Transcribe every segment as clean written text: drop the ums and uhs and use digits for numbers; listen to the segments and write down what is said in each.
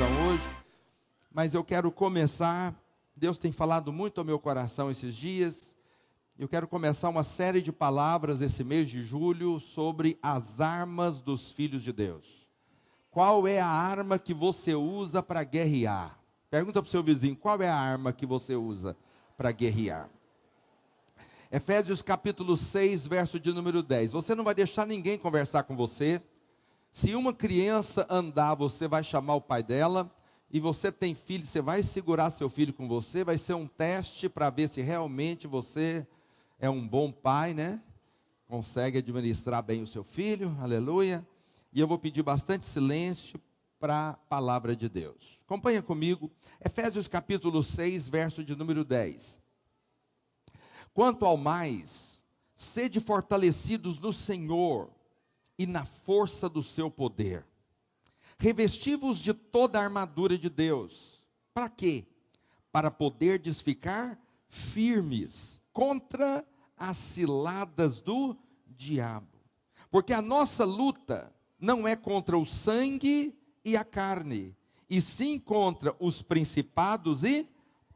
pregação hoje, mas eu quero começar. Deus tem falado muito ao meu coração esses dias. Eu quero começar uma série de palavras esse mês de julho sobre as armas dos filhos de Deus. Qual é a arma que você usa para guerrear? Pergunta para o seu vizinho, qual é a arma que você usa para guerrear? Efésios capítulo 6, verso de número 10. Você não vai deixar ninguém conversar com você. Se uma criança andar, você vai chamar o pai dela. E você tem filho, você vai segurar seu filho com você. Vai ser um teste para ver se realmente você é um bom pai, né? Consegue administrar bem o seu filho, aleluia. E eu vou pedir bastante silêncio para a palavra de Deus. Acompanha comigo, Efésios capítulo 6, verso de número 10. Quanto ao mais, sede fortalecidos no Senhor e na força do seu poder. Revesti-vos de toda a armadura de Deus. Para quê? Para poderdes ficar firmes contra as ciladas do diabo. Porque a nossa luta não é contra o sangue e a carne, e sim contra os principados e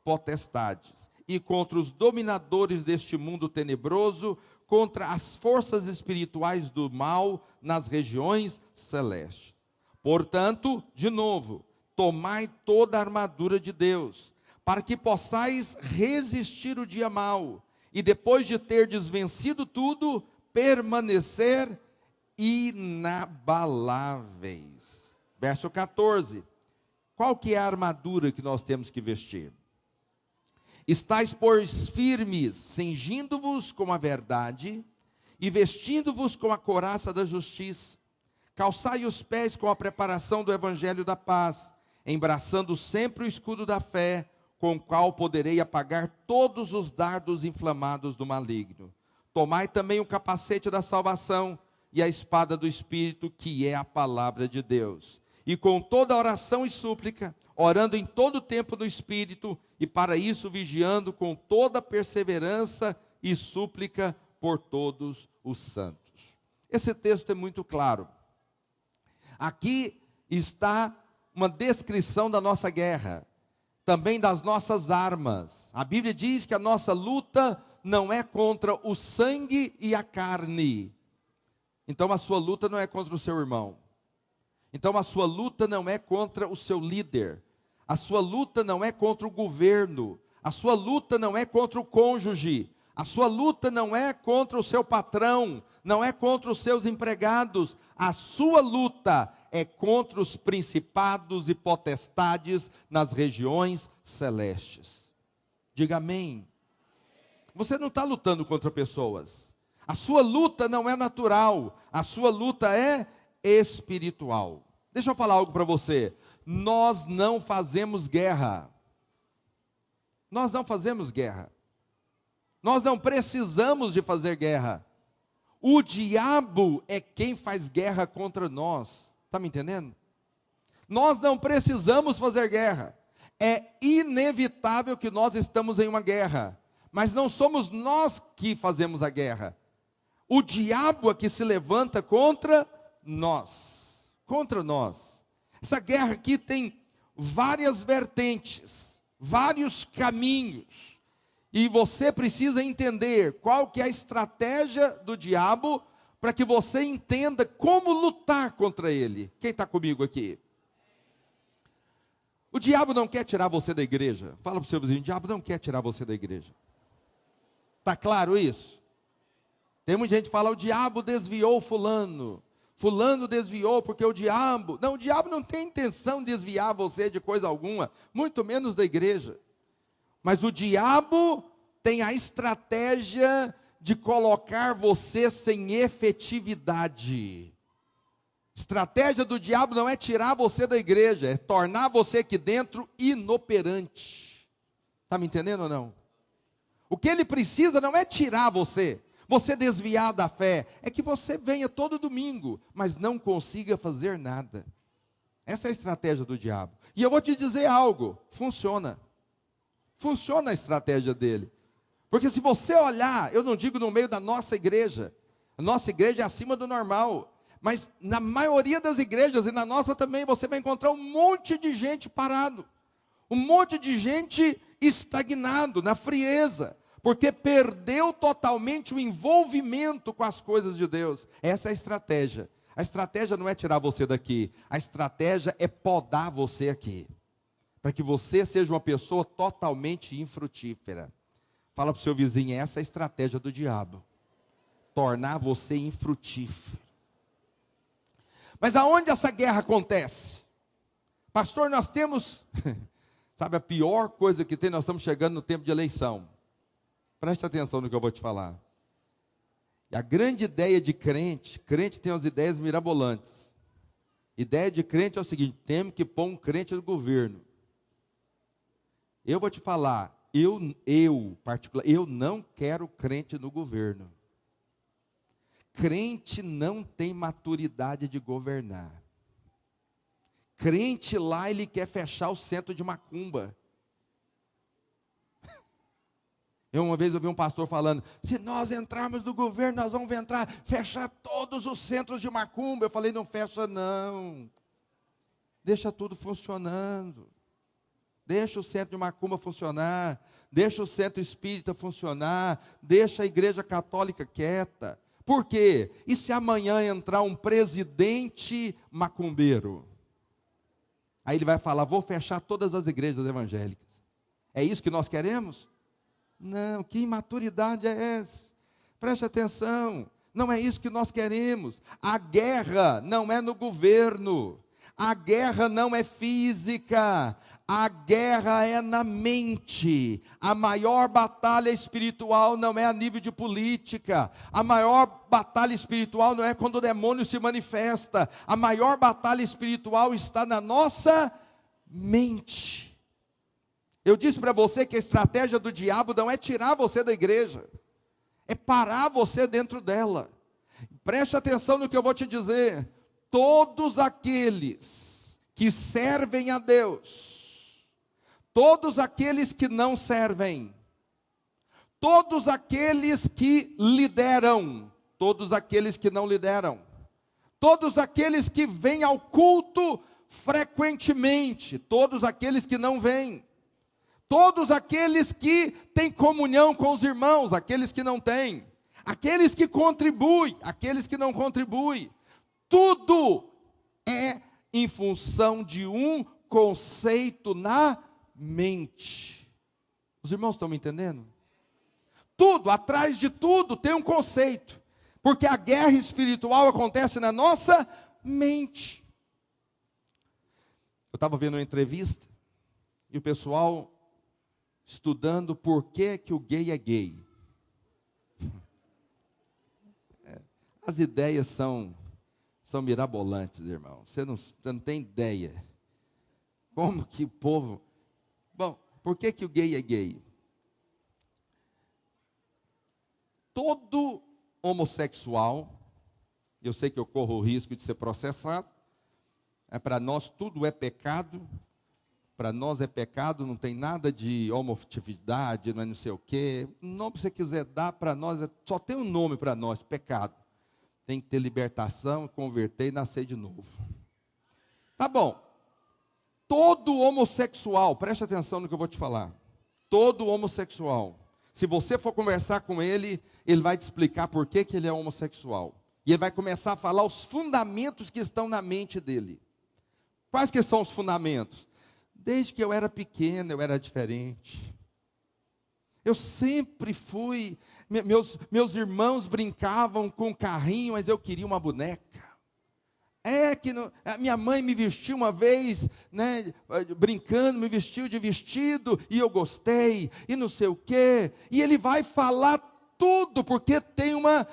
potestades, e contra os dominadores deste mundo tenebroso, contra as forças espirituais do mal nas regiões celestes. Portanto, de novo, tomai toda a armadura de Deus, para que possais resistir o dia mau, e depois de terdes vencido tudo, permanecer inabaláveis. Verso 14. Qual que é a armadura que nós temos que vestir? Estais, pois, firmes, cingindo-vos com a verdade, e vestindo-vos com a couraça da justiça. Calçai os pés com a preparação do evangelho da paz, embraçando sempre o escudo da fé, com o qual poderei apagar todos os dardos inflamados do maligno. Tomai também o capacete da salvação e a espada do Espírito, que é a palavra de Deus. E com toda oração e súplica, orando em todo tempo no Espírito, e para isso vigiando com toda perseverança e súplica por todos os santos. Esse texto é muito claro. Aqui está uma descrição da nossa guerra, também das nossas armas. A Bíblia diz que a nossa luta não é contra o sangue e a carne. Então a sua luta não é contra o seu irmão. Então a sua luta não é contra o seu líder. A sua luta não é contra o governo. A sua luta não é contra o cônjuge. A sua luta não é contra o seu patrão. Não é contra os seus empregados. A sua luta é contra os principados e potestades nas regiões celestes. Diga amém. Você não está lutando contra pessoas. A sua luta não é natural. A sua luta é espiritual. Deixa eu falar algo para você. Nós não fazemos guerra. Nós não fazemos guerra. Nós não precisamos de fazer guerra. O diabo é quem faz guerra contra nós. Está me entendendo? Nós não precisamos fazer guerra. É inevitável que nós estamos em uma guerra. Mas não somos nós que fazemos a guerra. O diabo é que se levanta contra nós. Contra nós. Essa guerra aqui tem várias vertentes, vários caminhos, e você precisa entender qual que é a estratégia do diabo, para que você entenda como lutar contra ele. Quem está comigo aqui? O diabo não quer tirar você da igreja. Fala para o seu vizinho, o diabo não quer tirar você da igreja. Está claro isso? Tem muita gente que fala, o diabo desviou fulano. Fulano desviou porque o diabo não tem intenção de desviar você de coisa alguma, muito menos da igreja. Mas o diabo tem a estratégia de colocar você sem efetividade. Estratégia do diabo não é tirar você da igreja, é tornar você aqui dentro inoperante. Está me entendendo ou não? O que ele precisa não é tirar você desviar da fé, é que você venha todo domingo, mas não consiga fazer nada. Essa é a estratégia do diabo. E eu vou te dizer algo, funciona. Funciona a estratégia dele. Porque se você olhar, eu não digo no meio da nossa igreja, a nossa igreja é acima do normal, Mas na maioria das igrejas, e na nossa também, você vai encontrar um monte de gente parado. Um monte de gente estagnado, na frieza. Porque perdeu totalmente o envolvimento com as coisas de Deus. Essa é a estratégia. A estratégia não é tirar você daqui. A estratégia é podar você aqui. Para que você seja uma pessoa totalmente infrutífera. Fala para o seu vizinho, essa é a estratégia do diabo. Tornar você infrutífero. Mas aonde essa guerra acontece? Pastor, nós temos... Sabe, a pior coisa que tem, nós estamos chegando no tempo de eleição. Preste atenção no que eu vou te falar. E a grande ideia de crente tem umas ideias mirabolantes. Ideia de crente é o seguinte, temos que pôr um crente no governo. Eu vou te falar, eu não quero crente no governo. Crente não tem maturidade de governar. Crente lá, ele quer fechar o centro de macumba. Uma vez eu vi um pastor falando, se nós entrarmos no governo, nós vamos fechar todos os centros de macumba. Eu falei, não fecha não. Deixa tudo funcionando. Deixa o centro de macumba funcionar. Deixa o centro espírita funcionar. Deixa a igreja católica quieta. Por quê? E se amanhã entrar um presidente macumbeiro? Aí ele vai falar, vou fechar todas as igrejas evangélicas. É isso que nós queremos? Não, que imaturidade é essa? Preste atenção, não é isso que nós queremos. A guerra não é no governo, a guerra não é física, a guerra é na mente. A maior batalha espiritual não é a nível de política, a maior batalha espiritual não é quando o demônio se manifesta, a maior batalha espiritual está na nossa mente. Eu disse para você que a estratégia do diabo não é tirar você da igreja, é parar você dentro dela. Preste atenção no que eu vou te dizer. Todos aqueles que servem a Deus, todos aqueles que não servem, todos aqueles que lideram, todos aqueles que não lideram, todos aqueles que vêm ao culto frequentemente, todos aqueles que não vêm, todos aqueles que têm comunhão com os irmãos, aqueles que não têm, aqueles que contribuem, aqueles que não contribuem, tudo é em função de um conceito na mente. Os irmãos estão me entendendo? Tudo, atrás de tudo tem um conceito, porque a guerra espiritual acontece na nossa mente. Eu estava vendo uma entrevista, e o pessoal estudando por que o gay é gay. As ideias são mirabolantes, irmão. Você não tem ideia. Como que o povo... Bom, por que o gay é gay? Todo homossexual, eu sei que eu corro o risco de ser processado, para nós tudo é pecado. Para nós é pecado, não tem nada de homoafetividade, não é não sei o quê. O nome que você quiser dar para nós, só tem um nome para nós, pecado. Tem que ter libertação, converter e nascer de novo. Tá bom. Todo homossexual, preste atenção no que eu vou te falar. Todo homossexual, se você for conversar com ele, ele vai te explicar por que ele é homossexual. E ele vai começar a falar os fundamentos que estão na mente dele. Quais que são os fundamentos? Desde que eu era pequeno, eu era diferente. Eu sempre fui... Meus irmãos brincavam com carrinho, mas eu queria uma boneca. A minha mãe me vestiu uma vez, né, brincando, me vestiu de vestido, e eu gostei, e não sei o quê. E ele vai falar tudo, porque tem uma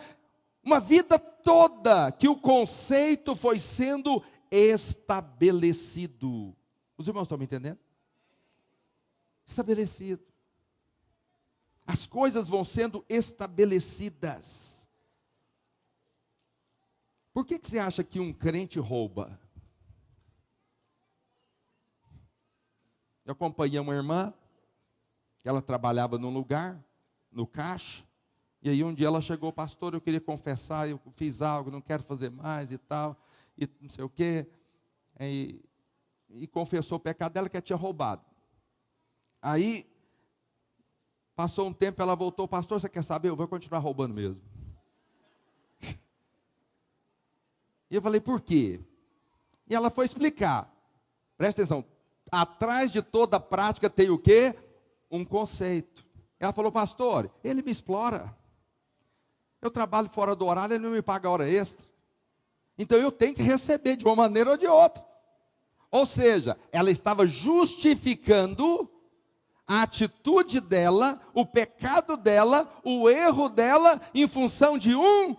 vida toda que o conceito foi sendo estabelecido. Os irmãos estão me entendendo? Estabelecido. As coisas vão sendo estabelecidas. Por que você acha que um crente rouba? Eu acompanhei uma irmã, que ela trabalhava num lugar, no caixa, E aí um dia ela chegou, pastor, eu queria confessar, eu fiz algo, não quero fazer mais e tal, e não sei o quê. E confessou o pecado dela que ela tinha roubado. Aí, passou um tempo, ela voltou, pastor, você quer saber? Eu vou continuar roubando mesmo. E eu falei, por quê? E ela foi explicar. Presta atenção, atrás de toda prática tem o quê? Um conceito. Ela falou, pastor, ele me explora. Eu trabalho fora do horário, ele não me paga hora extra. Então eu tenho que receber de uma maneira ou de outra. Ou seja, ela estava justificando a atitude dela, o pecado dela, o erro dela, em função de um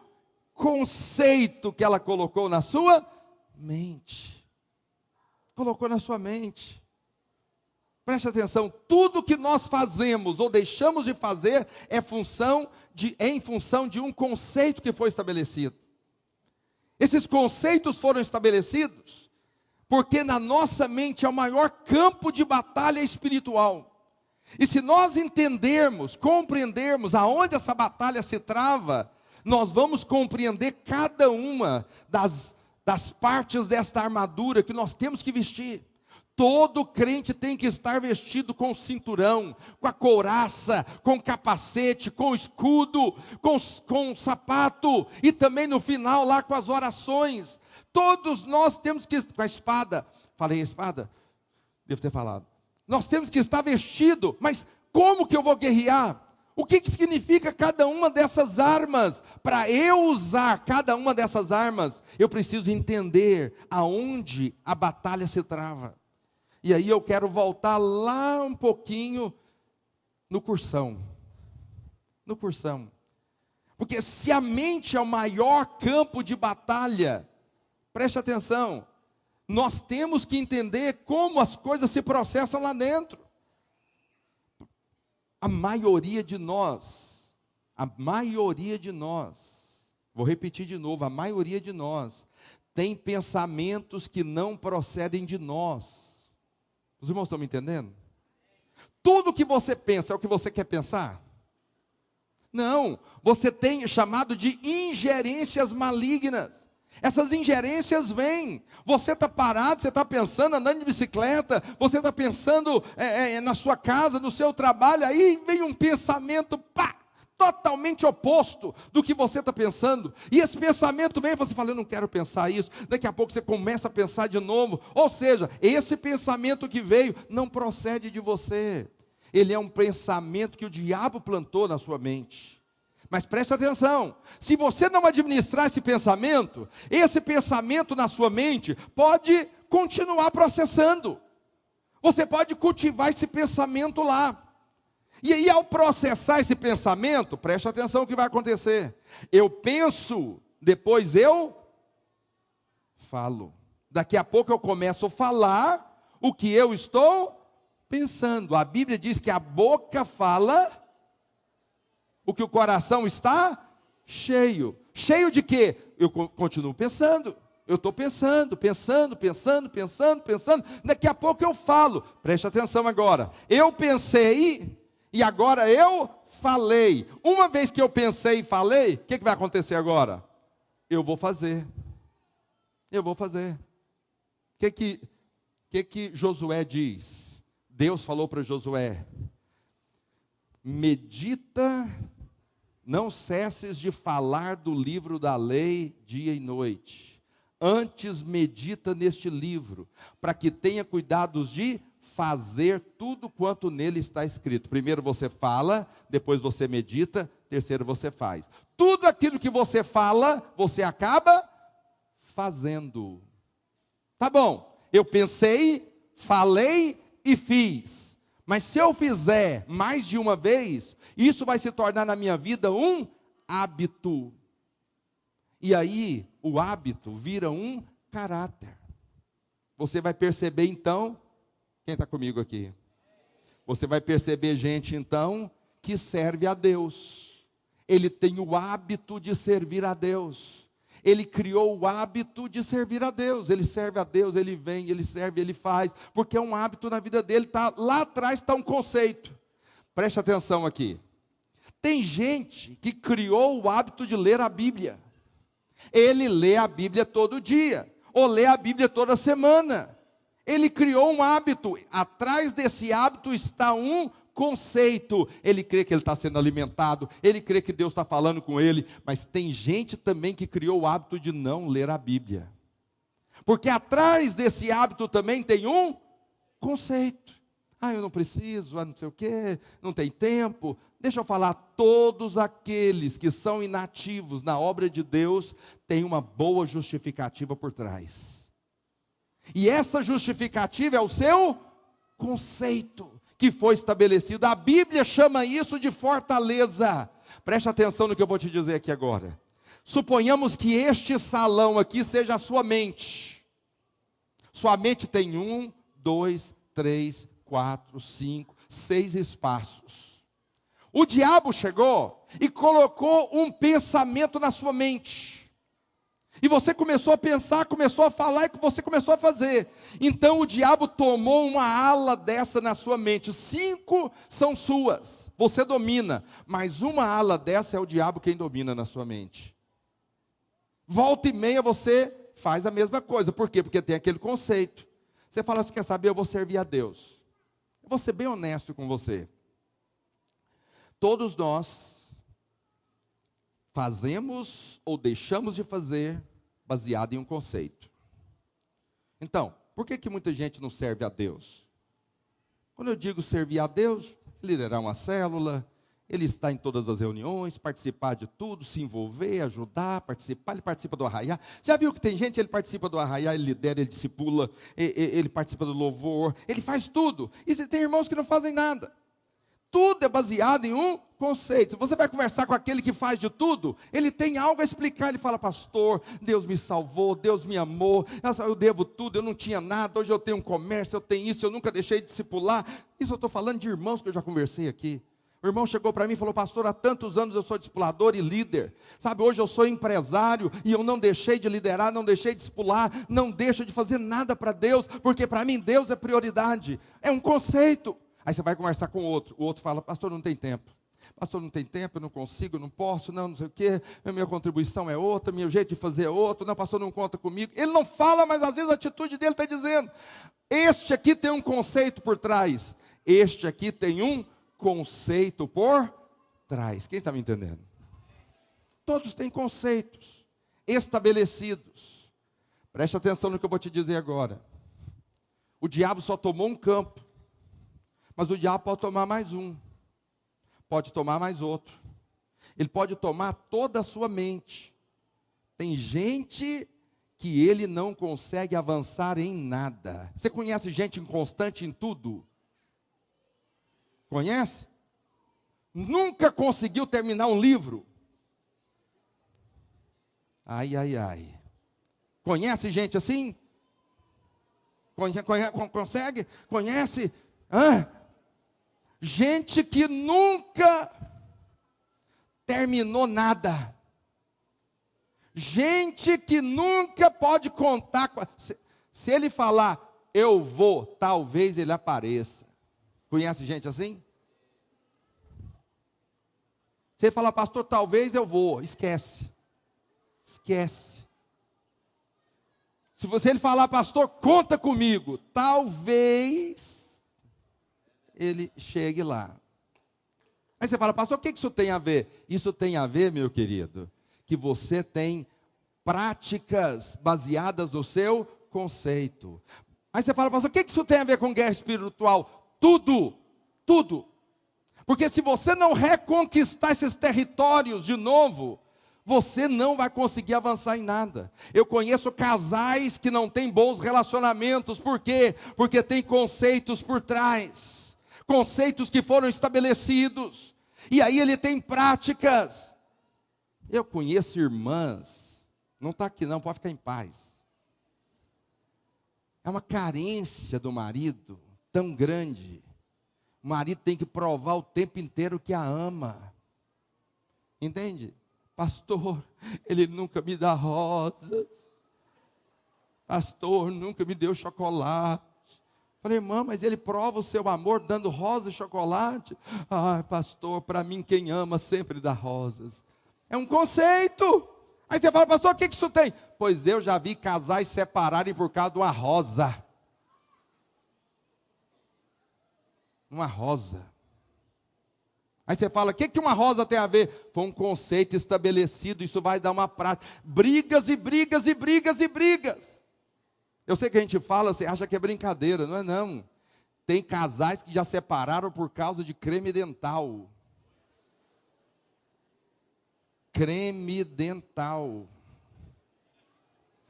conceito que ela colocou na sua mente. Colocou na sua mente. Preste atenção, tudo que nós fazemos ou deixamos de fazer é em função de um conceito que foi estabelecido. Esses conceitos foram estabelecidos porque na nossa mente é o maior campo de batalha espiritual. E se nós entendermos, compreendermos aonde essa batalha se trava, nós vamos compreender cada uma das partes desta armadura que nós temos que vestir. Todo crente tem que estar vestido com cinturão, com a couraça, com capacete, com escudo, com sapato, e também no final lá com as orações. Todos nós temos que, com a espada, falei espada? Devo ter falado. Nós temos que estar vestido, mas como que eu vou guerrear? O que significa cada uma dessas armas? Para eu usar cada uma dessas armas, eu preciso entender aonde a batalha se trava. E aí eu quero voltar lá um pouquinho no cursão. No cursão. Porque se a mente é o maior campo de batalha, preste atenção, nós temos que entender como as coisas se processam lá dentro. A maioria de nós, vou repetir de novo, a maioria de nós tem pensamentos que não procedem de nós. Os irmãos estão me entendendo? Tudo que você pensa é o que você quer pensar? Não, você tem chamado de ingerências malignas. Essas ingerências vêm. Você está parado, você está pensando, andando de bicicleta, você está pensando na sua casa, no seu trabalho, aí vem um pensamento, totalmente oposto do que você está pensando, e esse pensamento vem, você fala, eu não quero pensar isso, daqui a pouco você começa a pensar de novo, ou seja, esse pensamento que veio, não procede de você, ele é um pensamento que o diabo plantou na sua mente. Mas preste atenção, se você não administrar esse pensamento na sua mente, pode continuar processando, você pode cultivar esse pensamento lá, e aí ao processar esse pensamento, preste atenção o que vai acontecer, eu penso, depois eu falo, daqui a pouco eu começo a falar o que eu estou pensando, a Bíblia diz que a boca fala o que o coração está cheio. Cheio de quê? Eu continuo pensando. Eu estou pensando. Daqui a pouco eu falo. Preste atenção agora. Eu pensei e agora eu falei. Uma vez que eu pensei e falei, o que vai acontecer agora? Eu vou fazer. O que Josué diz? Deus falou para Josué: medita, não cesses de falar do livro da lei dia e noite. Antes medita neste livro, para que tenha cuidado de fazer tudo quanto nele está escrito. Primeiro você fala, depois você medita, terceiro você faz. Tudo aquilo que você fala, você acaba fazendo. Tá bom, eu pensei, falei e fiz. Mas se eu fizer mais de uma vez, isso vai se tornar na minha vida um hábito. E aí, o hábito vira um caráter. Você vai perceber então, quem está comigo aqui? Você vai perceber gente então, que serve a Deus. Ele tem o hábito de servir a Deus. Ele criou o hábito de servir a Deus. Ele serve a Deus, ele vem, ele serve, ele faz. Porque é um hábito na vida dele. Lá atrás está um conceito. Preste atenção aqui. Tem gente que criou o hábito de ler a Bíblia. Ele lê a Bíblia todo dia, ou lê a Bíblia toda semana. Ele criou um hábito. Atrás desse hábito está um conceito. Ele crê que ele está sendo alimentado, ele crê que Deus está falando com ele, mas tem gente também que criou o hábito de não ler a Bíblia. Porque atrás desse hábito também tem um conceito. Eu não preciso, não sei o quê, não tem tempo. Deixa eu falar, todos aqueles que são inativos na obra de Deus têm uma boa justificativa por trás. E essa justificativa é o seu conceito que foi estabelecido. A Bíblia chama isso de fortaleza. Preste atenção no que eu vou te dizer aqui agora. Suponhamos que este salão aqui seja a sua mente. Sua mente tem 1, 2, 3, 4, 5, 6 espaços. O diabo chegou e colocou um pensamento na sua mente. E você começou a pensar, começou a falar e você começou a fazer. Então o diabo tomou uma ala dessa na sua mente. 5 são suas, você domina. Mas uma ala dessa é o diabo quem domina na sua mente. Volta e meia você faz a mesma coisa. Por quê? Porque tem aquele conceito. Você fala, você quer saber, eu vou servir a Deus. Eu vou ser bem honesto com você. Todos nós fazemos ou deixamos de fazer baseado em um conceito. Então, por que muita gente não serve a Deus? Quando eu digo servir a Deus, liderar uma célula, ele está em todas as reuniões, participar de tudo, se envolver, ajudar, participar. Ele participa do arraiá. Já viu que tem gente, ele participa do arraiá, ele lidera, ele discipula, ele participa do louvor, ele faz tudo. E tem irmãos que não fazem nada. Tudo é baseado em um conceito. Se você vai conversar com aquele que faz de tudo, ele tem algo a explicar. Ele fala, pastor, Deus me salvou, Deus me amou, eu devo tudo, eu não tinha nada, hoje eu tenho um comércio, eu tenho isso, eu nunca deixei de discipular. Isso eu estou falando de irmãos que eu já conversei aqui. O irmão chegou para mim e falou, pastor, há tantos anos eu sou discipulador e líder. Sabe, hoje eu sou empresário e eu não deixei de liderar, não deixei de discipular, não deixo de fazer nada para Deus, porque para mim Deus é prioridade. É um conceito. Aí você vai conversar com o outro fala, pastor, não tem tempo. Pastor, não tem tempo, eu não consigo, não posso, não sei o quê, a minha contribuição é outra, meu jeito de fazer é outro, não, pastor, não conta comigo. Ele não fala, mas às vezes a atitude dele está dizendo, este aqui tem um conceito por trás, este aqui tem um conceito por trás. Quem está me entendendo? Todos têm conceitos estabelecidos. Preste atenção no que eu vou te dizer agora. O diabo só tomou um campo, mas o diabo pode tomar mais um, pode tomar mais outro. Ele pode tomar toda a sua mente. Tem gente que ele não consegue avançar em nada. Você conhece gente inconstante em tudo? Conhece? Nunca conseguiu terminar um livro. Ai, ai, ai. Conhece gente assim? Consegue? Conhece? Gente que nunca terminou nada. Gente que nunca pode contar. Se ele falar, eu vou, talvez ele apareça. Conhece gente assim? Você fala, pastor, talvez eu vou. Esquece. Esquece. Se ele falar, pastor, conta comigo. Talvez ele chegue lá. Aí você fala, pastor, o que isso tem a ver? Isso tem a ver, meu querido, que você tem práticas baseadas no seu conceito. Aí você fala, pastor, o que isso tem a ver com guerra espiritual? Tudo, tudo. Porque se você não reconquistar esses territórios de novo, você não vai conseguir avançar em nada. Eu conheço casais que não têm bons relacionamentos. Por quê? Porque tem conceitos por trás. Conceitos que foram estabelecidos. E aí ele tem práticas. Eu conheço irmãs. Não está aqui não, pode ficar em paz. É uma carência do marido tão grande. O marido tem que provar o tempo inteiro que a ama. Entende? Pastor, ele nunca me dá rosas. Pastor, nunca me deu chocolate. Falei, irmã, mas ele prova o seu amor dando rosa e chocolate. Ai, pastor, para mim quem ama sempre dá rosas. É um conceito. Aí você fala, pastor, o que isso tem? Pois eu já vi casais separarem por causa de uma rosa. Uma rosa. Aí você fala, o que uma rosa tem a ver? Foi um conceito estabelecido, isso vai dar uma prática. Brigas e brigas e brigas e brigas. Eu sei que a gente fala, você acha que é brincadeira, não é não. Tem casais que já separaram por causa de creme dental. Creme dental.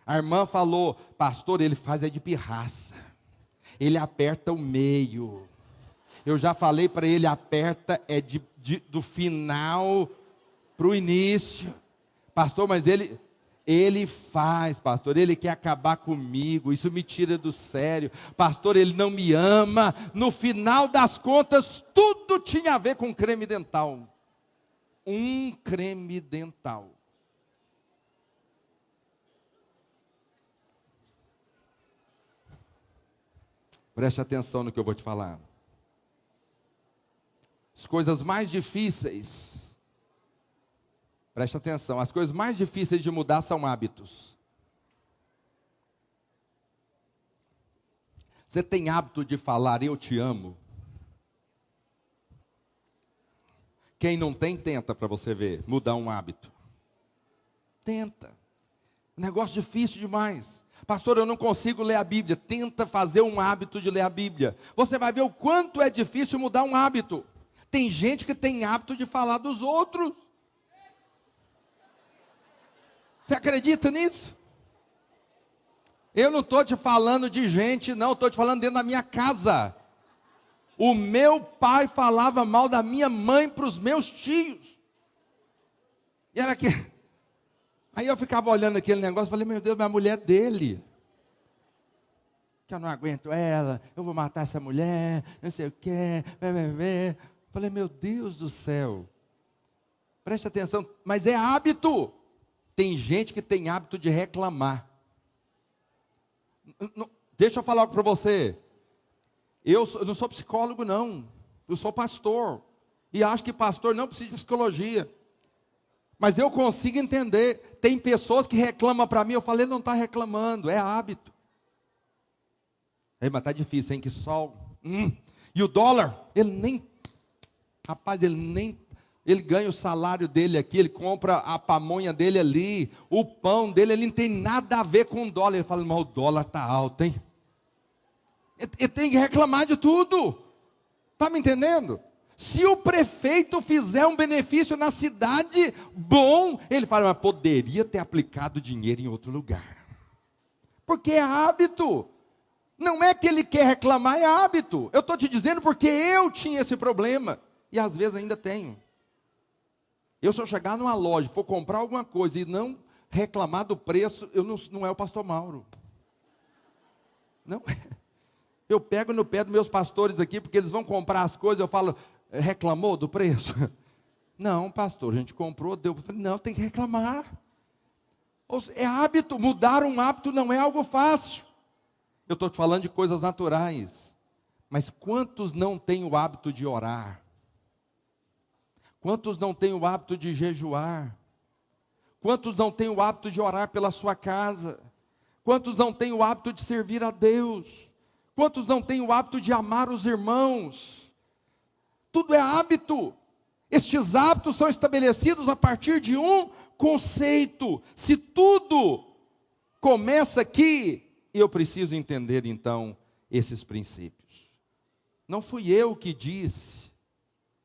A irmã falou, pastor, ele faz de pirraça. Ele aperta o meio. Eu já falei para ele, aperta do final para o início. Pastor, mas ele faz, pastor, ele quer acabar comigo, isso me tira do sério. Pastor, ele não me ama. No final das contas, tudo tinha a ver com creme dental. Um creme dental. Preste atenção no que eu vou te falar. As coisas mais difíceis, preste atenção, as coisas mais difíceis de mudar são hábitos. Você tem hábito de falar, eu te amo? Quem não tem, tenta para você ver, mudar um hábito. Tenta. Negócio difícil demais. Pastor, eu não consigo ler a Bíblia. Tenta fazer um hábito de ler a Bíblia. Você vai ver o quanto é difícil mudar um hábito. Tem gente que tem hábito de falar dos outros. Você acredita nisso? Eu não estou te falando de gente, não. Estou te falando dentro da minha casa. O meu pai falava mal da minha mãe para os meus tios. E era que... Aí eu ficava olhando aquele negócio e falei, meu Deus, minha mulher é dele. Que eu não aguento ela, eu vou matar essa mulher, não sei o quê. Falei, meu Deus do céu. Preste atenção, mas é hábito. Tem gente que tem hábito de reclamar. Deixa eu falar algo para você. Eu não sou psicólogo, não. Eu sou pastor. E acho que pastor não precisa de psicologia. Mas eu consigo entender. Tem pessoas que reclamam para mim. Eu falei, não está reclamando, é hábito. Mas está difícil, hein? Que sol. E o dólar, ele nem... Rapaz, ele ganha o salário dele aqui, ele compra a pamonha dele ali, o pão dele, ele não tem nada a ver com o dólar. Ele fala, mas o dólar está alto, hein? Ele tem que reclamar de tudo. Está me entendendo? Se o prefeito fizer um benefício na cidade, bom, ele fala, mas poderia ter aplicado dinheiro em outro lugar. Porque é hábito. Não é que ele quer reclamar, é hábito. Eu estou te dizendo porque eu tinha esse problema. E às vezes ainda tenho. Se eu chegar numa loja, for comprar alguma coisa e não reclamar do preço, não é o pastor Mauro. Não é. Eu pego no pé dos meus pastores aqui, porque eles vão comprar as coisas, eu falo, reclamou do preço? Não, pastor, a gente comprou, deu. Não, tem que reclamar. É hábito, mudar um hábito não é algo fácil. Eu estou te falando de coisas naturais. Mas quantos não têm o hábito de orar? Quantos não têm o hábito de jejuar? Quantos não têm o hábito de orar pela sua casa? Quantos não têm o hábito de servir a Deus? Quantos não têm o hábito de amar os irmãos? Tudo é hábito. Estes hábitos são estabelecidos a partir de um conceito. Se tudo começa aqui, eu preciso entender então esses princípios. Não fui eu que disse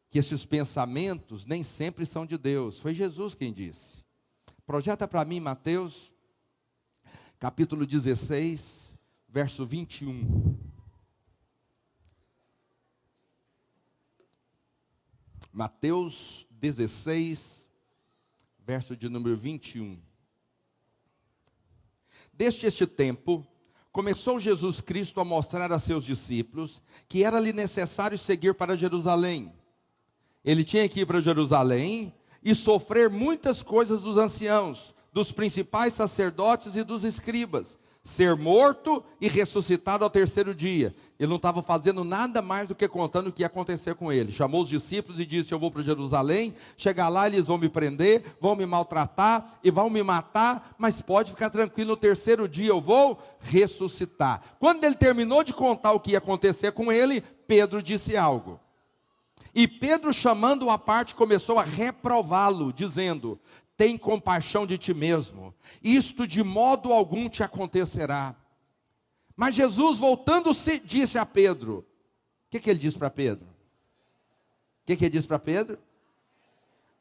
que esses pensamentos nem sempre são de Deus. Foi Jesus quem disse. Projeta para mim Mateus, capítulo 16, verso 21. Mateus 16, verso de número 21. Desde este tempo, começou Jesus Cristo a mostrar a seus discípulos que era-lhe necessário seguir para Jerusalém. Ele tinha que ir para Jerusalém e sofrer muitas coisas dos anciãos, dos principais sacerdotes e dos escribas, ser morto e ressuscitado ao terceiro dia. Ele não estava fazendo nada mais do que contando o que ia acontecer com ele. Chamou os discípulos e disse: eu vou para Jerusalém, chegar lá eles vão me prender, vão me maltratar e vão me matar, mas pode ficar tranquilo, no terceiro dia eu vou ressuscitar. Quando ele terminou de contar o que ia acontecer com ele, Pedro disse algo. E Pedro, chamando-o à parte, começou a reprová-lo, dizendo: tem compaixão de ti mesmo, isto de modo algum te acontecerá. Mas Jesus, voltando-se, disse a Pedro: o que ele disse para Pedro? O que ele disse para Pedro?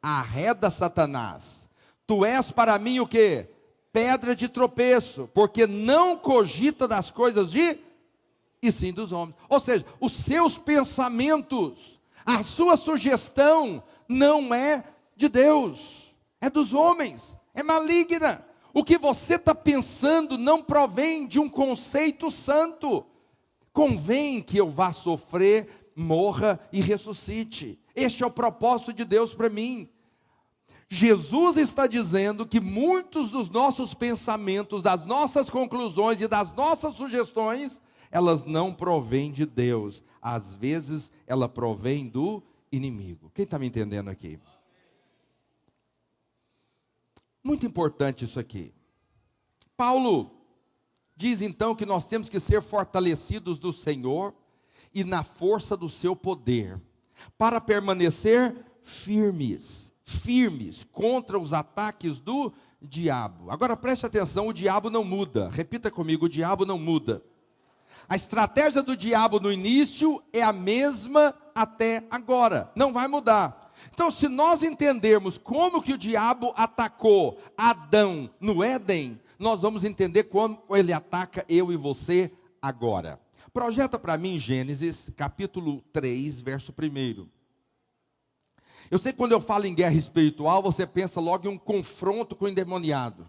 Arreda, Satanás, tu és para mim o quê? Pedra de tropeço, porque não cogita das coisas e sim dos homens. Ou seja, os seus pensamentos, a sua sugestão não é de Deus, é dos homens, é maligna. O que você está pensando não provém de um conceito santo. Convém que eu vá sofrer, morra e ressuscite. Este é o propósito de Deus para mim. Jesus está dizendo que muitos dos nossos pensamentos, das nossas conclusões e das nossas sugestões, elas não provêm de Deus. Às vezes, ela provém do inimigo. Quem está me entendendo aqui? Muito importante isso aqui. Paulo diz então que nós temos que ser fortalecidos do Senhor e na força do seu poder, para permanecer firmes contra os ataques do diabo. Agora preste atenção, o diabo não muda. Repita comigo: o diabo não muda. A estratégia do diabo no início é a mesma até agora, não vai mudar. Então, se nós entendermos como que o diabo atacou Adão no Éden, nós vamos entender como ele ataca eu e você agora. Projeta para mim Gênesis, capítulo 3, verso 1. Eu sei que quando eu falo em guerra espiritual, você pensa logo em um confronto com o endemoniado.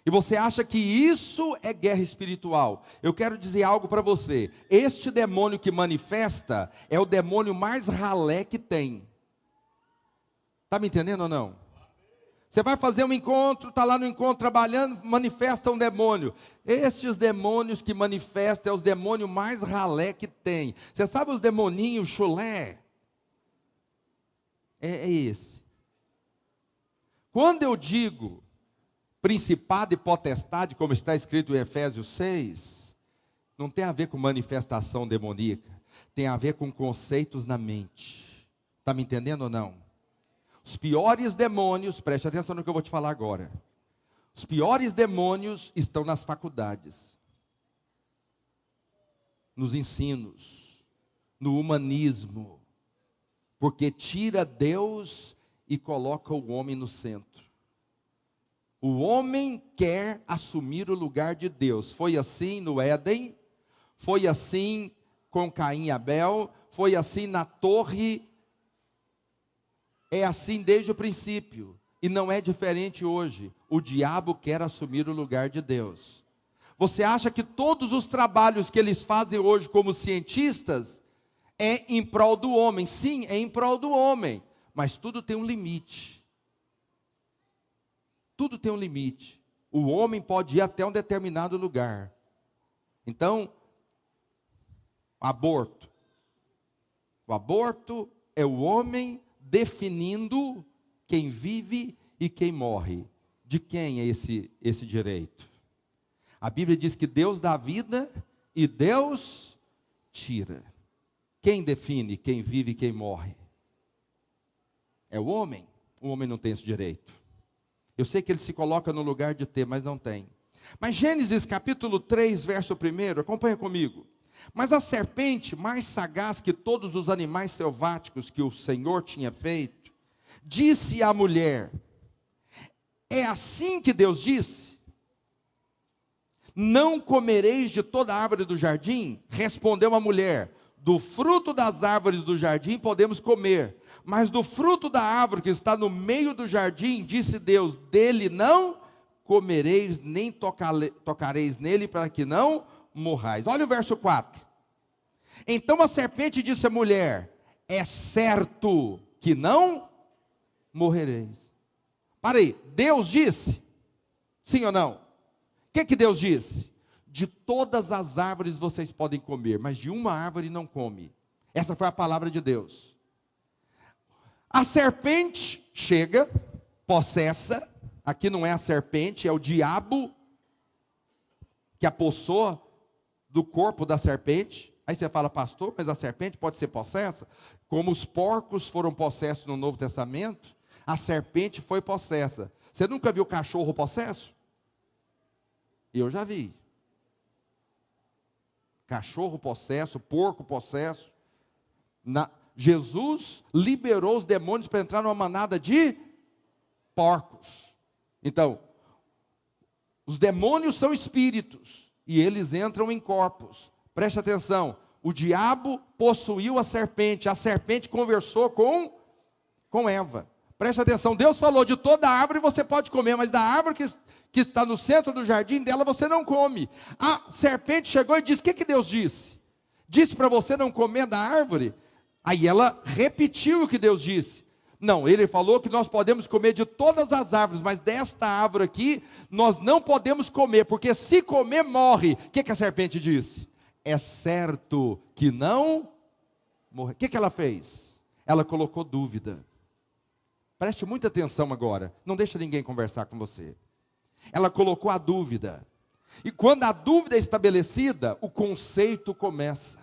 E você acha que isso é guerra espiritual. Eu quero dizer algo para você. Este demônio que manifesta é o demônio mais ralé que tem. Está me entendendo ou não? Você vai fazer um encontro, está lá no encontro trabalhando, manifesta um demônio. Estes demônios que manifestam é os demônios mais ralé que tem. Você sabe os demoninhos chulé? É esse. Quando eu digo principado e potestade, como está escrito em Efésios 6, não tem a ver com manifestação demoníaca, tem a ver com conceitos na mente. Está me entendendo ou não? Os piores demônios, preste atenção no que eu vou te falar agora. Os piores demônios estão nas faculdades, nos ensinos, no humanismo, porque tira Deus e coloca o homem no centro. O homem quer assumir o lugar de Deus. Foi assim no Éden, foi assim com Caim e Abel, foi assim na torre. É assim desde o princípio, e não é diferente hoje. O diabo quer assumir o lugar de Deus. Você acha que todos os trabalhos que eles fazem hoje como cientistas é em prol do homem? Sim, é em prol do homem, mas tudo tem um limite. Tudo tem um limite. O homem pode ir até um determinado lugar. Então, aborto. O aborto é o homem definindo quem vive e quem morre. De quem é esse direito? A Bíblia diz que Deus dá vida e Deus tira. Quem define quem vive e quem morre? É o homem. O homem não tem esse direito. Eu sei que ele se coloca no lugar de ter, mas não tem. Mas Gênesis capítulo 3, verso 1, acompanha comigo. Mas a serpente, mais sagaz que todos os animais selváticos que o Senhor tinha feito, disse à mulher: é assim que Deus disse? Não comereis de toda árvore do jardim? Respondeu a mulher: do fruto das árvores do jardim podemos comer, mas do fruto da árvore que está no meio do jardim, disse Deus, dele não comereis, nem tocareis nele, para que não morrais. Olha o verso 4. Então a serpente disse à mulher: é certo que não morrereis. Para aí, Deus disse? Sim ou não? O que Deus disse? De todas as árvores vocês podem comer, mas de uma árvore não come. Essa foi a palavra de Deus. A serpente chega, possessa. Aqui não é a serpente, é o diabo que apossou do corpo da serpente. Aí você fala, pastor, mas a serpente pode ser possessa? Como os porcos foram possessos no Novo Testamento, a serpente foi possessa. Você nunca viu cachorro possesso? Eu já vi. Cachorro possesso, porco possesso. Jesus liberou os demônios para entrar numa manada de porcos. Então, os demônios são espíritos e eles entram em corpos. Preste atenção, o diabo possuiu a serpente conversou com Eva. Preste atenção, Deus falou, de toda árvore você pode comer, mas da árvore que está no centro do jardim dela você não come. A serpente chegou e disse, o que Deus disse? Disse para você não comer da árvore? Aí ela repetiu o que Deus disse. Não, ele falou que nós podemos comer de todas as árvores, mas desta árvore aqui, nós não podemos comer, porque se comer, morre. O que a serpente disse? É certo que não morre. O que ela fez? Ela colocou dúvida. Preste muita atenção agora, não deixa ninguém conversar com você. Ela colocou a dúvida. E quando a dúvida é estabelecida, o conceito começa.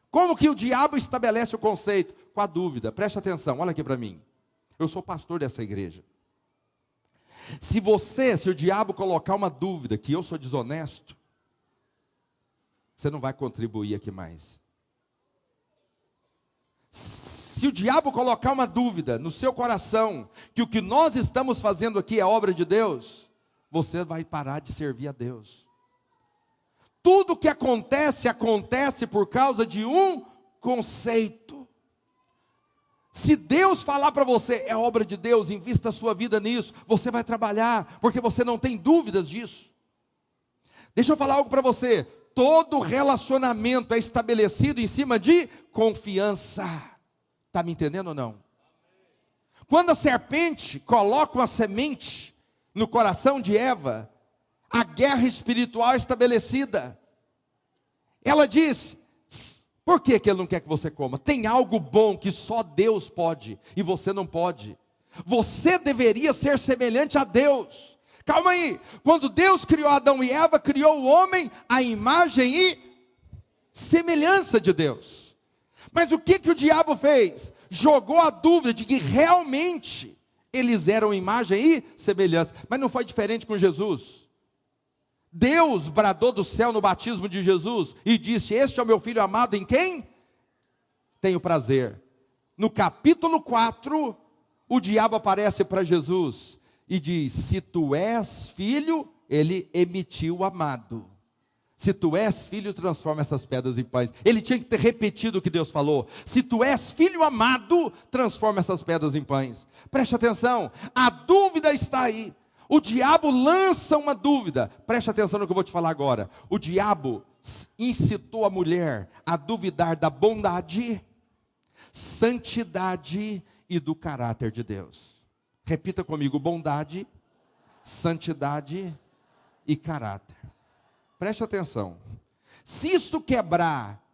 Como que o diabo estabelece o conceito? Com a dúvida. Preste atenção, olha aqui para mim. Eu sou pastor dessa igreja. Se o diabo colocar uma dúvida que eu sou desonesto, você não vai contribuir aqui mais. Se o diabo colocar uma dúvida no seu coração, que o que nós estamos fazendo aqui é obra de Deus, você vai parar de servir a Deus. Tudo que acontece por causa de um conceito. Se Deus falar para você, é obra de Deus, invista a sua vida nisso, você vai trabalhar, porque você não tem dúvidas disso. Deixa eu falar algo para você, todo relacionamento é estabelecido em cima de confiança. Está me entendendo ou não? Quando a serpente coloca uma semente no coração de Eva, a guerra espiritual é estabelecida. Ela diz, por que ele não quer que você coma? Tem algo bom que só Deus pode, e você não pode. Você deveria ser semelhante a Deus. Calma aí, quando Deus criou Adão e Eva, criou o homem à imagem e semelhança de Deus. Mas o que o diabo fez? Jogou a dúvida de que realmente eles eram imagem e semelhança. Mas não foi diferente com Jesus. Deus bradou do céu no batismo de Jesus e disse, este é o meu filho amado em quem tenho prazer. No capítulo 4, o diabo aparece para Jesus e diz, se tu és filho, ele emitiu o amado. Se tu és filho, transforma essas pedras em pães. Ele tinha que ter repetido o que Deus falou. Se tu és filho amado, transforma essas pedras em pães. Preste atenção, a dúvida está aí. O diabo lança uma dúvida. Preste atenção no que eu vou te falar agora. O diabo incitou a mulher a duvidar da bondade, santidade e do caráter de Deus. Repita comigo, bondade, santidade e caráter. Preste atenção. Se isso quebrar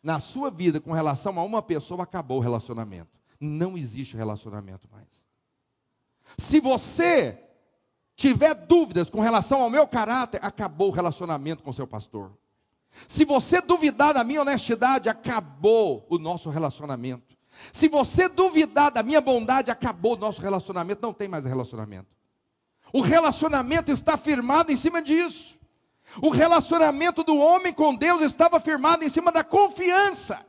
na sua vida com relação a uma pessoa, acabou o relacionamento. Não existe relacionamento mais. Se você tiver dúvidas com relação ao meu caráter, acabou o relacionamento com o seu pastor. Se você duvidar da minha honestidade, acabou o nosso relacionamento. Se você duvidar da minha bondade, acabou o nosso relacionamento, não tem mais relacionamento. O relacionamento está firmado em cima disso. O relacionamento do homem com Deus estava firmado em cima da confiança,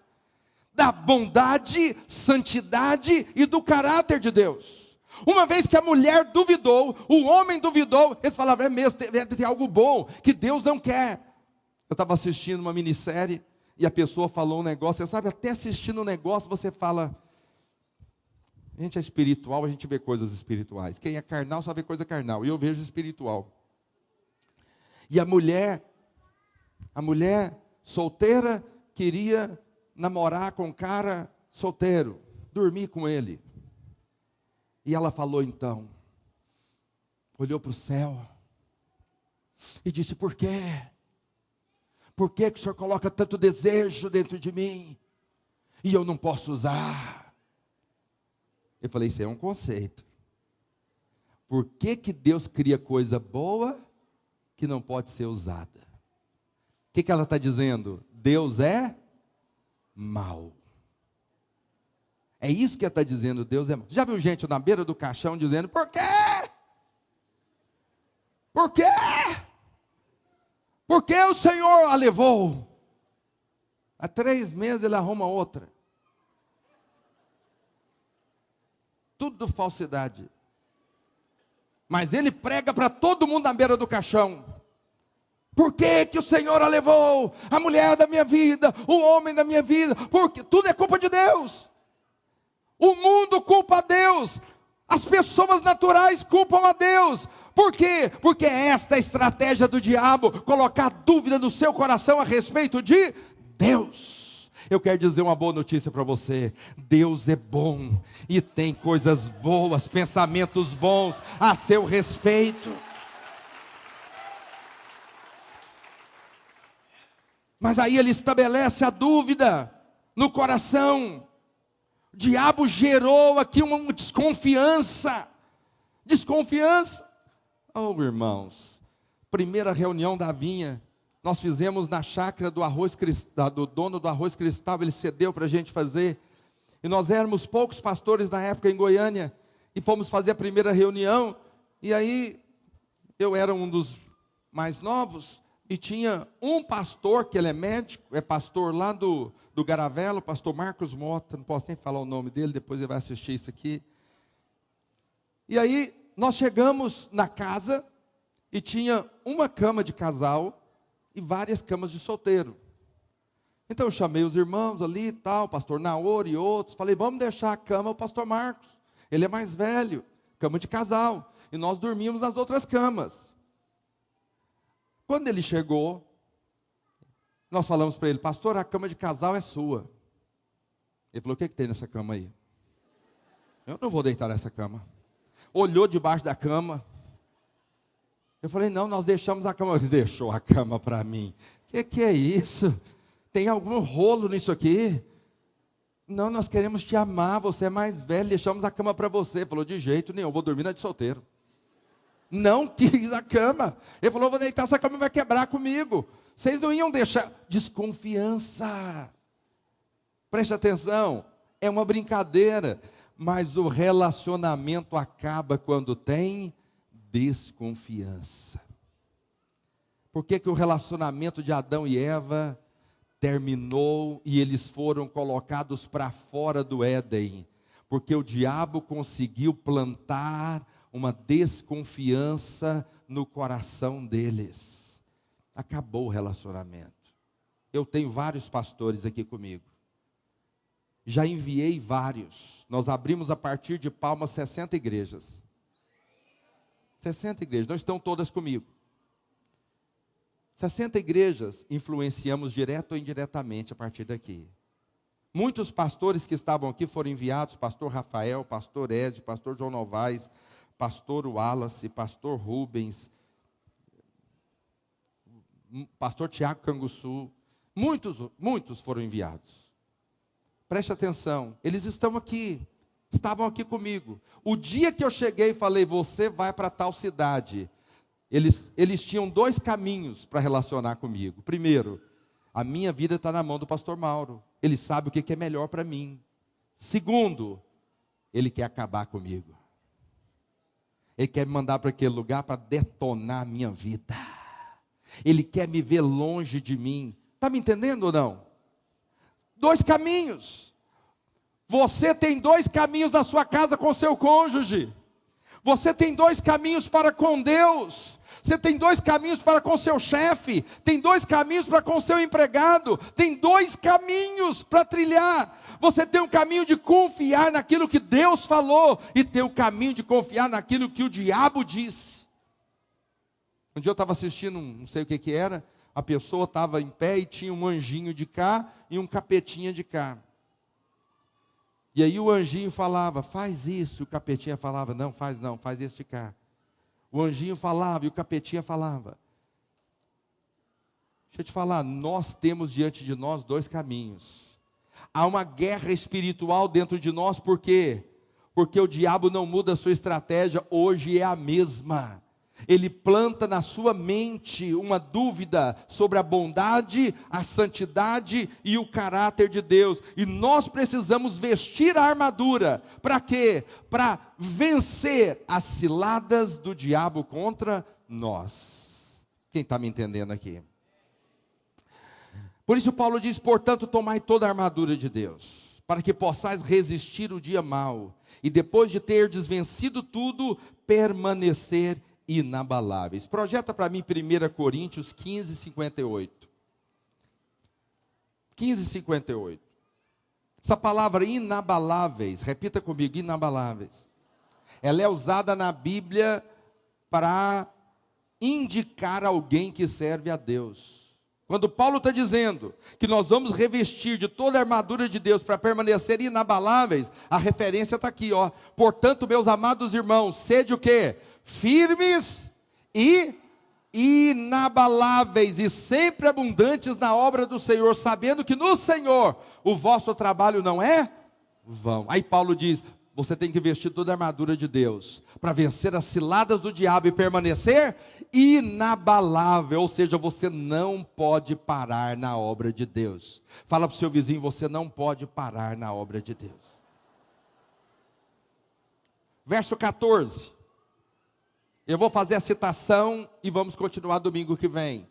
da bondade, santidade e do caráter de Deus. Uma vez que a mulher duvidou, o homem duvidou, eles falavam, é mesmo, tem algo bom que Deus não quer. Eu estava assistindo uma minissérie e a pessoa falou um negócio, você sabe, até assistindo um negócio você fala, a gente é espiritual, a gente vê coisas espirituais. Quem é carnal só vê coisa carnal, e eu vejo espiritual. E a mulher solteira queria namorar com um cara solteiro, dormir com ele. E ela falou então, olhou para o céu E disse: por quê? Por que o Senhor coloca tanto desejo dentro de mim e eu não posso usar? Eu falei: isso é um conceito. Por que Deus cria coisa boa que não pode ser usada? O que ela está dizendo? Deus é mau. É isso que ela está dizendo, Deus é mau. Já viu gente na beira do caixão dizendo: por quê? Por quê? Por que o Senhor a levou? Há 3 meses ele arruma outra. Tudo falsidade. Mas ele prega para todo mundo na beira do caixão. Por que o Senhor a levou? A mulher da minha vida, o homem da minha vida. Porque tudo é culpa de Deus. O mundo culpa a Deus. As pessoas naturais culpam a Deus. Por quê? Porque esta é a estratégia do diabo, colocar dúvida no seu coração a respeito de Deus. Eu quero dizer uma boa notícia para você: Deus é bom e tem coisas boas, pensamentos bons a seu respeito. Mas aí ele estabelece a dúvida no coração. O diabo gerou aqui uma desconfiança. Desconfiança. Oh, irmãos, primeira reunião da vinha, nós fizemos na chácara do dono do Arroz Cristal, ele cedeu para a gente fazer, e nós éramos poucos pastores na época em Goiânia, e fomos fazer a primeira reunião, e aí, eu era um dos mais novos, e tinha um pastor, que ele é médico, é pastor lá do Garavelo, pastor Marcos Mota, não posso nem falar o nome dele, depois ele vai assistir isso aqui. E aí, nós chegamos na casa e tinha uma cama de casal e várias camas de solteiro. Então eu chamei os irmãos ali e tal, o pastor Naor e outros, falei: vamos deixar a cama ao pastor Marcos, ele é mais velho, cama de casal, e nós dormimos nas outras camas. Quando ele chegou, nós falamos para ele: pastor, a cama de casal é sua. Ele falou: o que tem nessa cama aí? Eu não vou deitar nessa cama. Olhou debaixo da cama. Eu falei: não, nós deixamos a cama. Ele deixou a cama para mim. Que é isso? Tem algum rolo nisso aqui? Não, nós queremos te amar, você é mais velho, deixamos a cama para você. Ele falou: de jeito nenhum, eu vou dormir na de solteiro. Não quis a cama. Ele falou: vou deitar, essa cama vai quebrar comigo. Vocês não iam deixar. Desconfiança. Preste atenção, é uma brincadeira. Mas o relacionamento acaba quando tem desconfiança. Por que o relacionamento de Adão e Eva terminou e eles foram colocados para fora do Éden? Porque o diabo conseguiu plantar uma desconfiança no coração deles. Acabou o relacionamento. Eu tenho vários pastores aqui comigo. Já enviei vários. Nós abrimos a partir de Palmas 60 igrejas. 60 igrejas, não estão todas comigo. 60 igrejas influenciamos direto ou indiretamente a partir daqui. Muitos pastores que estavam aqui foram enviados: pastor Rafael, pastor Ed, pastor João Novaes, pastor Wallace, pastor Rubens, pastor Tiago Canguçu. Muitos foram enviados. Preste atenção, eles estão aqui, estavam aqui comigo. O dia que eu cheguei e falei: você vai para tal cidade, eles tinham 2 caminhos para relacionar comigo. Primeiro, a minha vida está na mão do pastor Mauro, ele sabe o que é melhor para mim. Segundo, ele quer acabar comigo. Ele quer me mandar para aquele lugar para detonar a minha vida. Ele quer me ver longe de mim. Está me entendendo ou não? 2 caminhos. Você tem 2 caminhos na sua casa com seu cônjuge. Você tem 2 caminhos para com Deus. Você tem 2 caminhos para com seu chefe. Tem 2 caminhos para com seu empregado. Tem 2 caminhos para trilhar. Você tem um caminho de confiar naquilo que Deus falou. E tem o caminho de confiar naquilo que o diabo disse. Um dia eu estava assistindo, não sei o que era. A pessoa estava em pé e tinha um anjinho de cá e um capetinha de cá. E aí o anjinho falava: faz isso. O capetinha falava: não, faz esse de cá. O anjinho falava e o capetinha falava. Deixa eu te falar, nós temos diante de nós dois caminhos. Há uma guerra espiritual dentro de nós, por quê? Porque o diabo não muda a sua estratégia, hoje é a mesma. Ele planta na sua mente uma dúvida sobre a bondade, a santidade e o caráter de Deus. E nós precisamos vestir a armadura. Para quê? Para vencer as ciladas do diabo contra nós. Quem está me entendendo aqui? Por isso Paulo diz, portanto, tomai toda a armadura de Deus, para que possais resistir o dia mau, e depois de terdes vencido tudo, permanecer inabaláveis. Projeta para mim 1 Coríntios 15, 58. 15, 58. Essa palavra inabaláveis, repita comigo, inabaláveis. Ela é usada na Bíblia para indicar alguém que serve a Deus. Quando Paulo está dizendo que nós vamos revestir de toda a armadura de Deus para permanecer inabaláveis, a referência está aqui, ó. Portanto, meus amados irmãos, sede o quê? Firmes e inabaláveis e sempre abundantes na obra do Senhor, sabendo que no Senhor o vosso trabalho não é vão. Aí Paulo diz, você tem que vestir toda a armadura de Deus, para vencer as ciladas do diabo e permanecer inabalável, ou seja, você não pode parar na obra de Deus. Fala para o seu vizinho, você não pode parar na obra de Deus. Verso 14, eu vou fazer a citação e vamos continuar domingo que vem.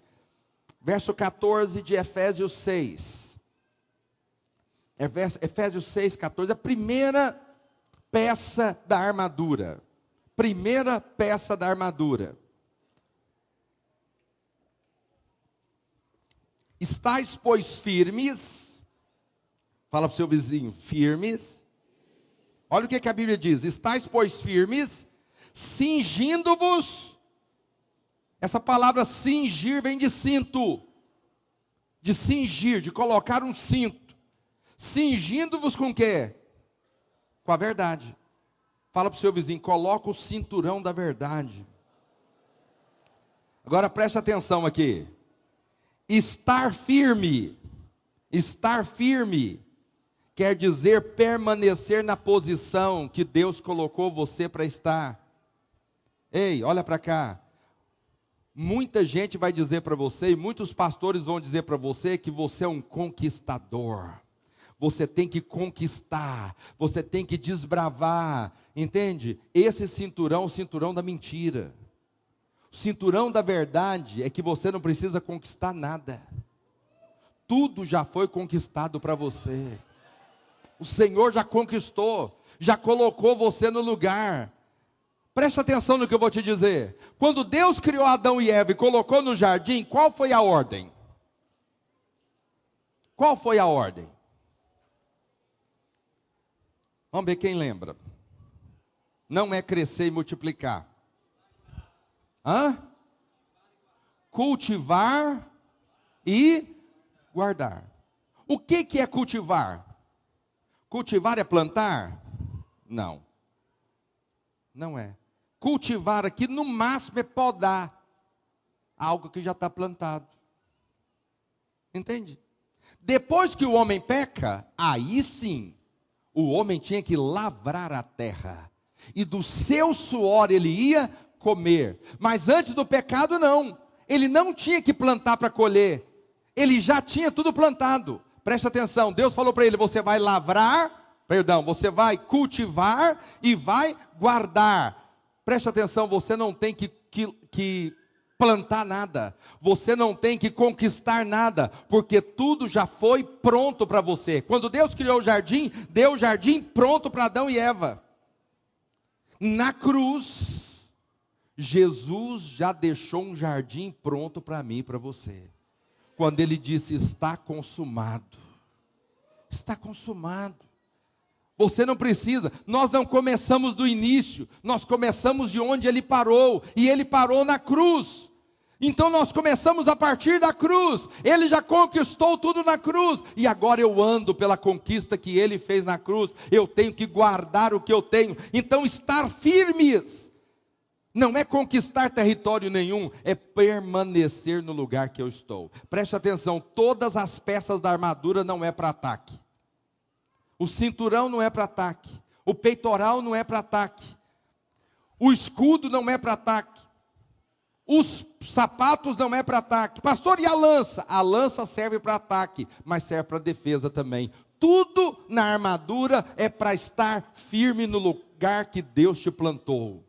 Verso 14 de Efésios 6. Efésios 6, 14, a primeira peça da armadura. Primeira peça da armadura. Estais, pois, firmes. Fala para o seu vizinho, firmes. Olha o que a Bíblia diz. Estais, pois, firmes, cingindo-vos. Essa palavra cingir vem de cinto. De cingir, de colocar um cinto. Cingindo-vos com o quê? Com a verdade. Fala para o seu vizinho, coloca o cinturão da verdade. Agora preste atenção aqui. Estar firme quer dizer permanecer na posição que Deus colocou você para estar. Ei, olha para cá. Muita gente vai dizer para você, e muitos pastores vão dizer para você que você é um conquistador. Você tem que conquistar, você tem que desbravar, entende? Esse cinturão é o cinturão da mentira. O cinturão da verdade é que você não precisa conquistar nada. Tudo já foi conquistado para você. O Senhor já conquistou, já colocou você no lugar. Preste atenção no que eu vou te dizer. Quando Deus criou Adão e Eva e colocou no jardim, qual foi a ordem? Qual foi a ordem? Vamos ver quem lembra. Não é crescer e multiplicar. Hã? Cultivar e guardar. O que é cultivar? Cultivar é plantar? Não. Não é. Cultivar aqui no máximo é podar algo que já está plantado. Entende? Depois que o homem peca, aí sim, o homem tinha que lavrar a terra. E do seu suor ele ia comer. Mas antes do pecado não. Ele não tinha que plantar para colher. Ele já tinha tudo plantado. Preste atenção, Deus falou para ele, você vai você vai cultivar e vai guardar. Preste atenção, você não tem que plantar nada. Você não tem que conquistar nada, porque tudo já foi pronto para você. Quando Deus criou o jardim, deu o jardim pronto para Adão e Eva. Na cruz, Jesus já deixou um jardim pronto para mim e para você. Quando ele disse, está consumado. Está consumado. Você não precisa, nós não começamos do início, nós começamos de onde ele parou, e ele parou na cruz. Então nós começamos a partir da cruz, ele já conquistou tudo na cruz, e agora eu ando pela conquista que ele fez na cruz, eu tenho que guardar o que eu tenho. Então estar firmes Não é conquistar território nenhum, é permanecer no lugar que eu estou. Preste atenção, todas as peças da armadura não é para ataque. O cinturão não é para ataque. O peitoral não é para ataque. O escudo não é para ataque. Os sapatos não é para ataque. Pastor, e a lança? A lança serve para ataque, mas serve para defesa também. Tudo na armadura é para estar firme no lugar que Deus te plantou.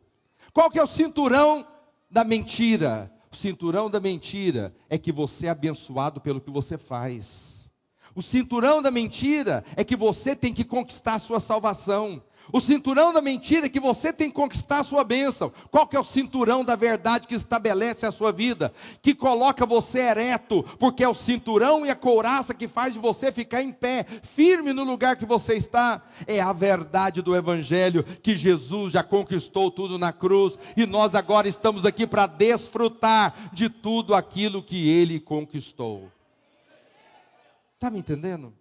Qual que é o cinturão da mentira? O cinturão da mentira é que você é abençoado pelo que você faz. O cinturão da mentira é que você tem que conquistar a sua salvação. O cinturão da mentira é que você tem que conquistar a sua bênção. Qual que é o cinturão da verdade que estabelece a sua vida? Que coloca você ereto, porque é o cinturão e a couraça que faz de você ficar em pé, firme no lugar que você está. É a verdade do Evangelho, que Jesus já conquistou tudo na cruz, e nós agora estamos aqui para desfrutar de tudo aquilo que Ele conquistou. Está me entendendo?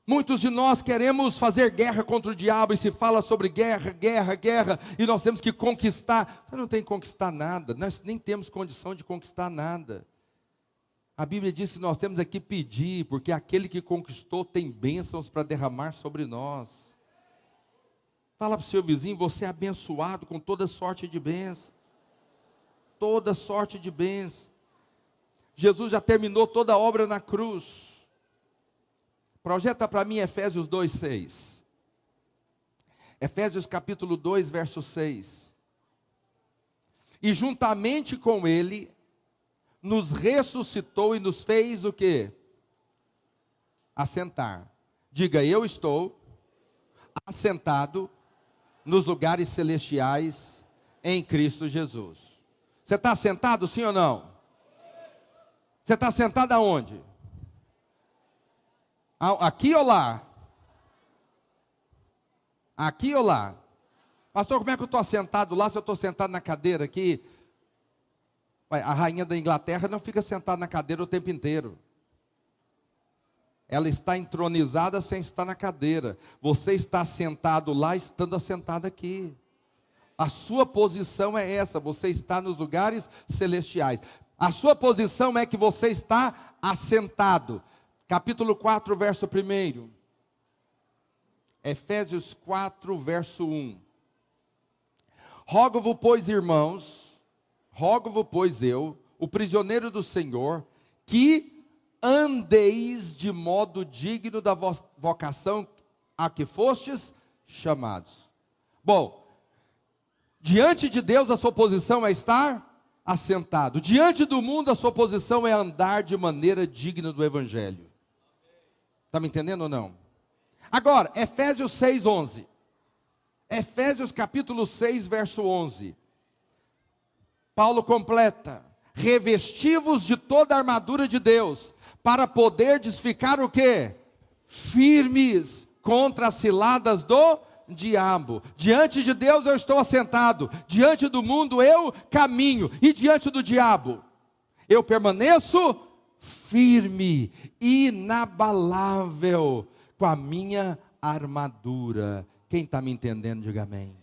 Muitos de nós queremos fazer guerra contra o diabo, e se fala sobre guerra, guerra, guerra, e nós temos que conquistar. Você não tem que conquistar nada, nós nem temos condição de conquistar nada. A Bíblia diz que nós temos aqui pedir, porque aquele que conquistou tem bênçãos para derramar sobre nós. Fala para o seu vizinho, você é abençoado com toda sorte de bênção. Toda sorte de bênção. Jesus já terminou toda a obra na cruz. Projeta para mim Efésios 2:6. Efésios capítulo 2, verso 6. E juntamente com Ele, nos ressuscitou e nos fez o quê? Assentar. Diga, eu estou assentado nos lugares celestiais em Cristo Jesus. Você está assentado, sim ou não? Você está sentado aonde? Aqui ou lá? Aqui ou lá? Pastor, como é que eu estou assentado lá se eu estou sentado na cadeira aqui? A rainha da Inglaterra não fica sentada na cadeira o tempo inteiro. Ela está entronizada sem estar na cadeira. Você está sentado lá, estando assentado aqui. A sua posição é essa, você está nos lugares celestiais. A sua posição é que você está assentado. Capítulo 4, verso 1. Efésios 4, verso 1. Rogo-vos, pois, irmãos, rogo-vos, pois eu, o prisioneiro do Senhor, que andeis de modo digno da vocação a que fostes chamados. Bom, diante de Deus a sua posição é estar assentado. Diante do mundo a sua posição é andar de maneira digna do Evangelho. Está me entendendo ou não? Agora, Efésios 6:11. Efésios capítulo 6, verso 11. Paulo completa: revesti-vos de toda a armadura de Deus, para poderdes ficar o quê? Firmes contra as ciladas do diabo. Diante de Deus eu estou assentado, diante do mundo eu caminho, e diante do diabo eu permaneço firme, inabalável, com a minha armadura. Quem está me entendendo, diga amém.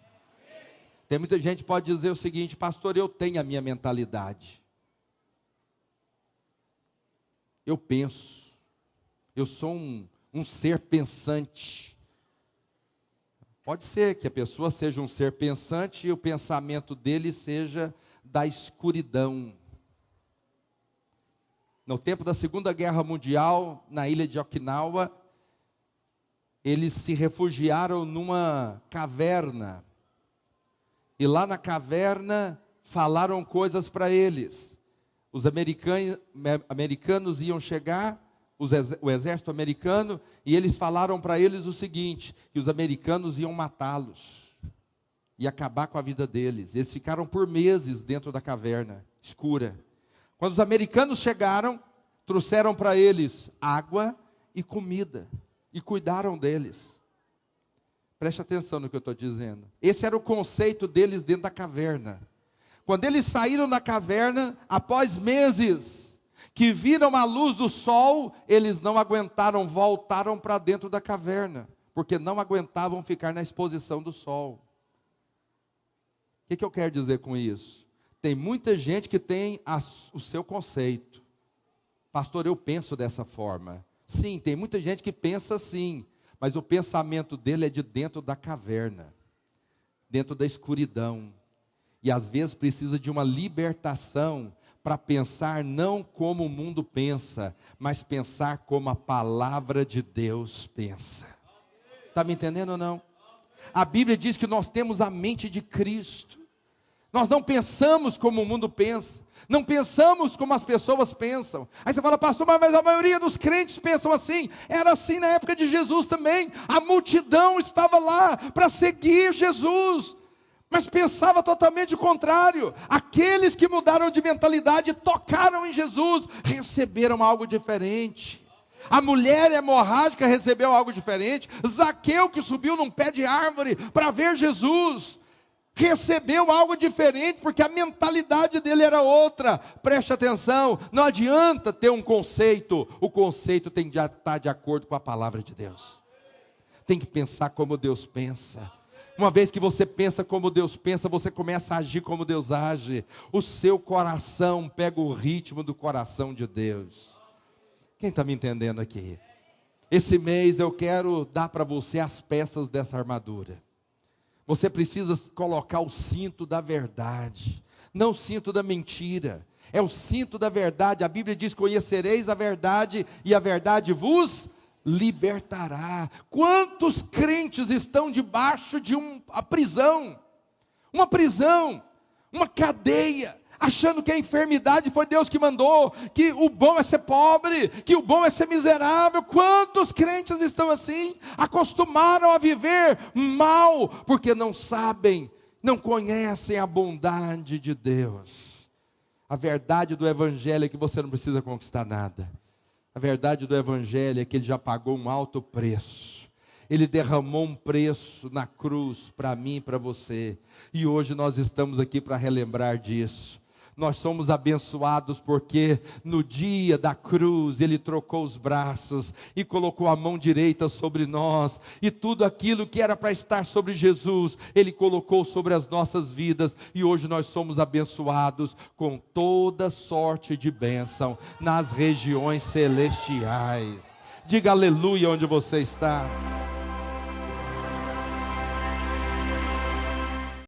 Tem muita gente que pode dizer o seguinte: pastor, eu tenho a minha mentalidade. Eu penso, eu sou um ser pensante. Pode ser que a pessoa seja um ser pensante e o pensamento dele seja da escuridão. No tempo da Segunda Guerra Mundial, na ilha de Okinawa, eles se refugiaram numa caverna. E lá na caverna falaram coisas para eles. Os americanos iam chegar, o exército americano, e eles falaram para eles o seguinte: que os americanos iam matá-los e acabar com a vida deles. Eles ficaram por meses dentro da caverna escura. Quando os americanos chegaram, trouxeram para eles água e comida, e cuidaram deles. Preste atenção no que eu estou dizendo. Esse era o conceito deles dentro da caverna. Quando eles saíram da caverna, após meses, que viram a luz do sol, eles não aguentaram, voltaram para dentro da caverna, porque não aguentavam ficar na exposição do sol. que eu quero dizer com isso? Tem muita gente que tem o seu conceito. Pastor, eu penso dessa forma. Sim, tem muita gente que pensa assim, mas o pensamento dele é de dentro da caverna, dentro da escuridão. E às vezes precisa de uma libertação para pensar não como o mundo pensa, mas pensar como a palavra de Deus pensa. Está me entendendo ou não? A Bíblia diz que nós temos a mente de Cristo. Nós não pensamos como o mundo pensa, não pensamos como as pessoas pensam. Aí você fala, pastor, mas a maioria dos crentes pensam assim. Era assim na época de Jesus também. A multidão estava lá para seguir Jesus, mas pensava totalmente o contrário. Aqueles que mudaram de mentalidade, tocaram em Jesus, receberam algo diferente. A mulher hemorrágica recebeu algo diferente. Zaqueu, que subiu num pé de árvore para ver Jesus, recebeu algo diferente, porque a mentalidade dele era outra. Preste atenção, não adianta ter um conceito, o conceito tem que estar de acordo com a palavra de Deus. Tem que pensar como Deus pensa. Uma vez que você pensa como Deus pensa, você começa a agir como Deus age. O seu coração pega o ritmo do coração de Deus. Quem está me entendendo aqui? Esse mês eu quero dar para você as peças dessa armadura. Você precisa colocar o cinto da verdade, não o cinto da mentira. É o cinto da verdade. A Bíblia diz, conhecereis a verdade e a verdade vos libertará. Quantos crentes estão debaixo de uma prisão, uma cadeia, achando que a enfermidade foi Deus que mandou, que o bom é ser pobre, que o bom é ser miserável. Quantos crentes estão assim? Acostumaram a viver mal, porque não sabem, não conhecem a bondade de Deus. A verdade do Evangelho é que você não precisa conquistar nada. A verdade do Evangelho é que Ele já pagou um alto preço. Ele derramou um preço na cruz para mim e para você. E hoje nós estamos aqui para relembrar disso. Nós somos abençoados porque no dia da cruz Ele trocou os braços e colocou a mão direita sobre nós, e tudo aquilo que era para estar sobre Jesus, Ele colocou sobre as nossas vidas, e hoje nós somos abençoados com toda sorte de bênção nas regiões celestiais. Diga aleluia onde você está.